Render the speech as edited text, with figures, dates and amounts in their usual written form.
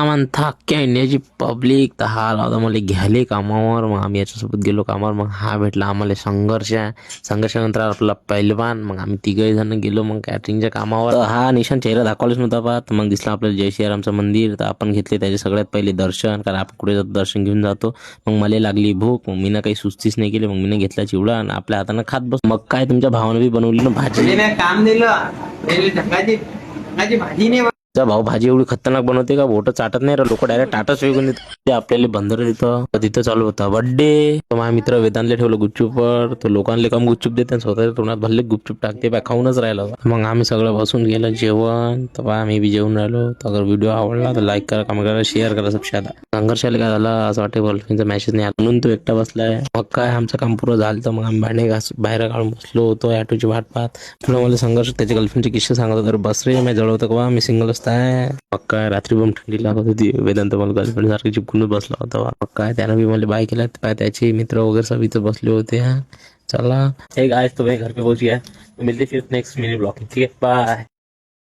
म्हणता अख्ख्या इंडियाची पब्लिक तर हा लावता मला घ्यायले कामावर. मग आम्ही याच्यासोबत गेलो कामावर. मग हा भेटला आम्हाला संघर्षानंतर आपला पहिलवान. मग आम्ही तिघही जण गेलो मग कॅटरिंगच्या कामावर. तर हा निशान चेहरा दाखवलाच नव्हता पाहत. मग दिसला आपल्याला जय श्रीरामचं मंदिर. तर आपण घेतले त्याचे सगळ्यात पहिले दर्शन, कारण आपण कुठे जातो दर्शन घेऊन जातो. मग मला लागली भूक. मग मी काही सुस्तीच नाही केली. मग मी घेतला चिवडा आणि आपल्या हातानं खात बस. मग काय तुमच्या भावानं बी बनवली ना भाजी. काम दिलं ढंगाची भाजी नाही. भाऊ भाजी एवढी खतरनाक बनवते का बोट चाटत नाही. लोक डायरेक्ट टाटच फेकून देते. आपल्याला बंदर तिथं चालू होता बर्थडे. माझा मित्र वेदांतले ठेवलं गुपचूपवर. तो लोकांना कम गुपचूप देते स्वतःच्या तोंडात भल्ले गुपचूप टाकते. खाऊनच राहिलो. मग आम्ही सगळं बसून गेलं जेवण. तर आम्ही बी जेवून राहिलो. तर अगर व्हिडिओ आवडला तर लाईक करा, कमेंट करा, शेअर करा. सबसे संघर्षाला काय झाला असं वाटतं गर्लफ्रेंडचा मॅसेज नाही आला म्हणून तो एकटा बसलाय. मग काय आमचं काम पुरं झालं. तर मग आम्ही भांडे बाहेर काढून बसलो होतो ॲटोची वाट पाहत. तुला मला संघर्ष त्याच्या गर्लफ्रेंडचे किस्से सांगत होता. तर बस रे मी जवळ होतं का मी सिंगल असताय. मग काय रात्री पण थंडी लागत होती. वेदांत मला गर्लफ्रेंड सारखी चिपकूनच बसला होता. मग काय त्यानं बी मला बाय केला. त्याचे मित्र वगैरे सभी इथं बसले होते. चला हे गाइस तो मैं घर पे पहुंच गया. मिलते फिर नेक्स्ट मिनी ब्लॉग. ठीक है बाय.